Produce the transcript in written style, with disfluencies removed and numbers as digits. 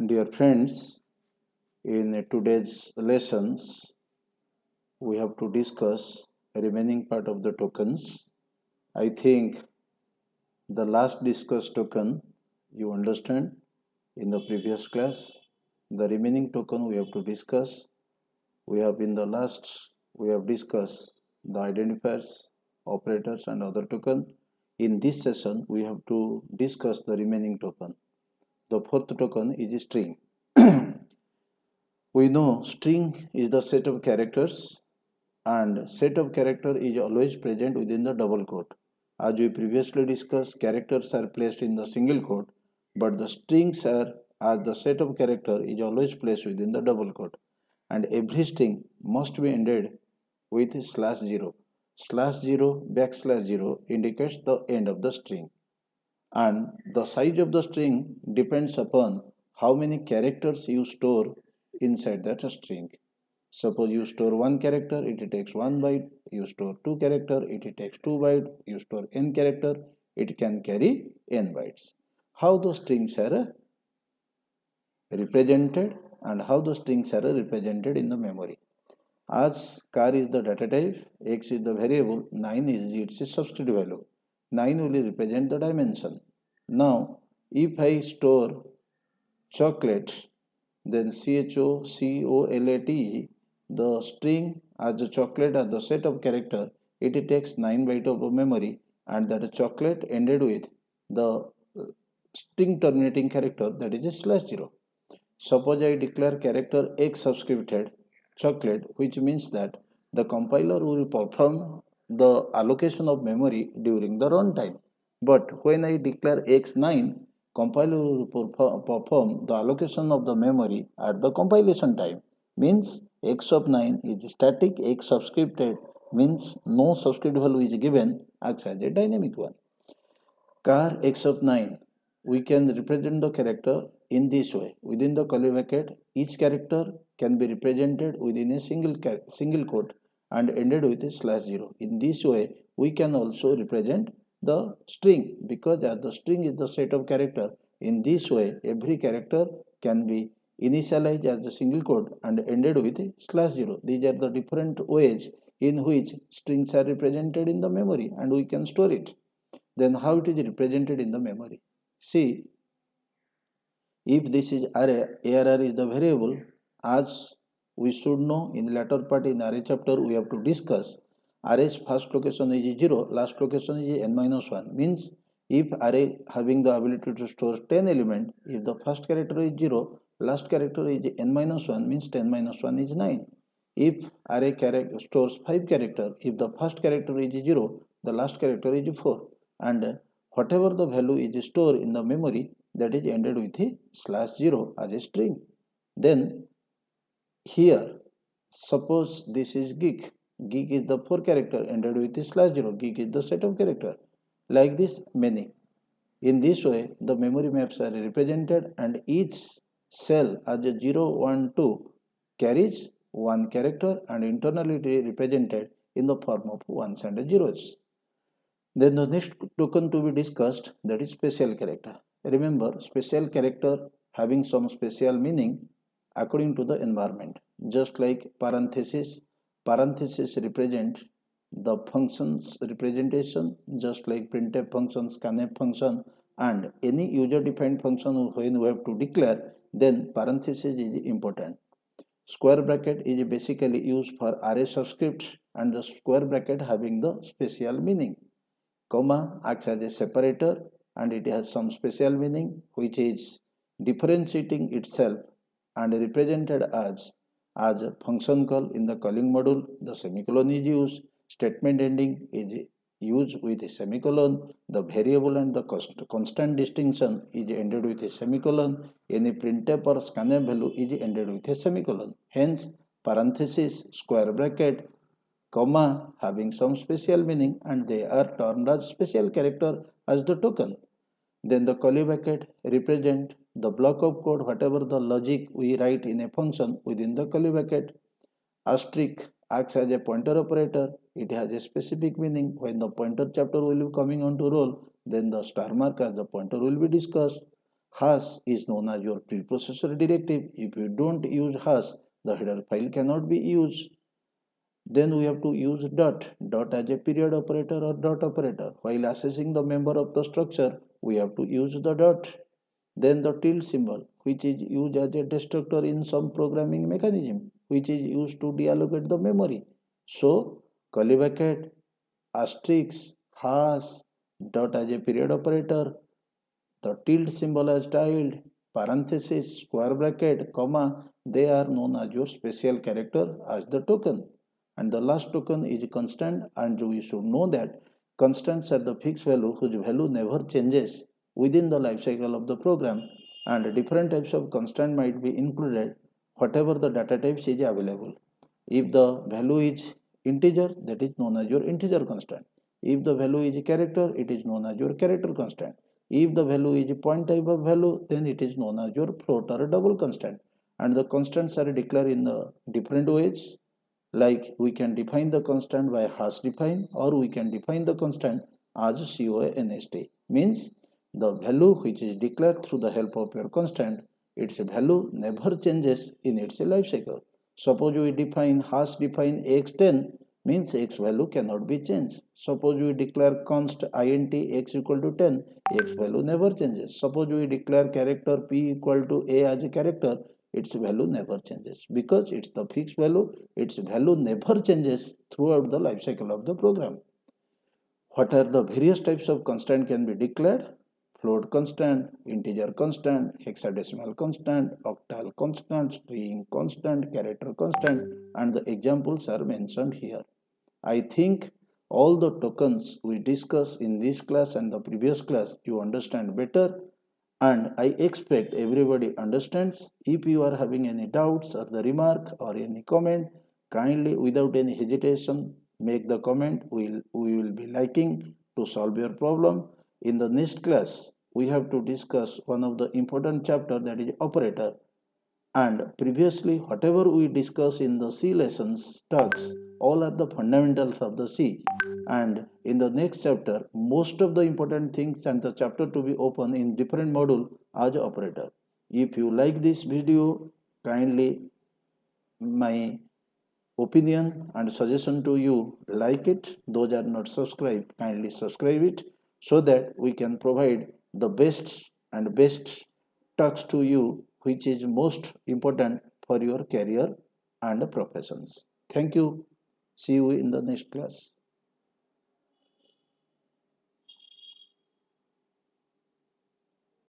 Dear friends, in today's lessons, we have to discuss remaining part of the tokens. I think the last discussed token you understand in the previous class. The remaining token we have to discuss. We have discussed the identifiers, operators, and other token. In this session, we have to discuss the remaining token. The fourth token is string. We know string is the set of characters and set of character is always present within the double quote. As we previously discussed, characters are placed in the single quote, but the strings are as the set of character is always placed within the double quote, and every string must be ended with /0. /0 \0 indicates the end of the string, and the size of the string depends upon how many characters you store inside that string. Suppose you store one character, it takes 1 byte. You store two character, it takes 2 byte. You store n character, it can carry n bytes. How the strings are represented and how the strings are represented in the memory. As car is the data type, x is the variable, 9 is its substitute value. 9 will represent the dimension. Now, if I store chocolate, then CHOCOLATE, the string as a chocolate as the set of character, it takes 9 byte of memory, and that chocolate ended with the string terminating character, that is a /0. Suppose I declare character x subscripted chocolate, which means that the compiler will perform the allocation of memory during the runtime. But when I declare x9, compiler will perform the allocation of the memory at the compilation time. Means x of 9 is static, x subscripted means no subscript value is given, acts as a dynamic one. Car x of 9, we can represent the character in this way. Within the curly bracket, each character can be represented within a single quote and ended with a /0. In this way, we can also represent the string, because as the string is the set of character. In this way, every character can be initialized as a single quote and ended with a /0. These are the different ways in which strings are represented in the memory, and we can store it. Then how it is represented in the memory? See, if this is array, ARR is the variable, as we should know in later part in array chapter we have to discuss. Array's first location is 0, last location is n-1. Means if array having the ability to store 10 element, if the first character is 0, last character is n-1, means 10-1 is 9. If array stores 5 character, if the first character is 0, the last character is 4. And whatever the value is stored in the memory, that is ended with a /0 as a string. Then here, suppose this is geek. Geek is the 4 character ended with a /0. Geek is the set of character. Like this, many. In this way, the memory maps are represented, and each cell as a 0, 1, 2 carries one character and internally represented in the form of ones and zeros. Then the next token to be discussed, that is special character. Remember, special character having some special meaning according to the environment. Just like parenthesis, parenthesis represent the functions representation, just like printf function, scanf function, and any user defined function when we have to declare, then parenthesis is important. Square bracket is basically used for array subscript, and the square bracket having the special meaning. Comma acts as a separator, and it has some special meaning, which is differentiating itself and represented as a function call in the calling module. The semicolon is used. Statement ending is used with a semicolon. The variable and the constant distinction is ended with a semicolon. Any printf or scanf value is ended with a semicolon. Hence, parenthesis, square bracket, comma having some special meaning, and they are termed as special character as the token. Then the curly bracket represent the block of code, whatever the logic we write in a function within the curly bracket. Asterisk acts as a pointer operator. It has a specific meaning. When the pointer chapter will be coming on to roll, then the star mark as the pointer will be discussed. Hash is known as your preprocessor directive. If you don't use hash, the header file cannot be used. Then we have to use dot as a period operator or dot operator. While accessing the member of the structure, we have to use the dot. Then the tilde symbol, which is used as a destructor in some programming mechanism, which is used to deallocate the memory. So, curly bracket, asterisk, hash, dot as a period operator, the tilde symbol as tilde, parenthesis, square bracket, comma, they are known as your special character as the token. And the last token is constant, and we should know that constants are the fixed value whose value never changes within the life cycle of the program, and different types of constant might be included whatever the data types is available. If the value is integer, that is known as your integer constant. If the value is character, it is known as your character constant. If the value is a point type of value, then it is known as your float or a double constant. And the constants are declared in the different ways. Like we can define the constant by hash define, or we can define the constant as const. Means the value which is declared through the help of your constant, its value never changes in its life cycle. Suppose we define hash define x10, means x value cannot be changed. Suppose we declare const int x equal to 10, x value never changes. Suppose we declare character p equal to a as a character, its value never changes because it's the fixed value. Its value never changes throughout the life cycle of the program. What are the various types of constant can be declared? Float constant, integer constant, hexadecimal constant, octal constant, string constant, character constant, and the examples are mentioned here. I think all the tokens we discussed in this class and the previous class you understand better, and I expect everybody understands. If you are having any doubts or the remark or any comment, kindly without any hesitation make the comment. We will be liking to solve your problem. In the next class, we have to discuss one of the important chapter, that is operator. And previously, whatever we discuss in the C lessons, talks, all are the fundamentals of the C. And in the next chapter, most of the important things and the chapter to be open in different module as operator. If you like this video, kindly my opinion and suggestion to you, like it. Those are not subscribed, kindly subscribe it, so that we can provide the best talks to you, which is most important for your career and professions. Thank you. See you in the next class.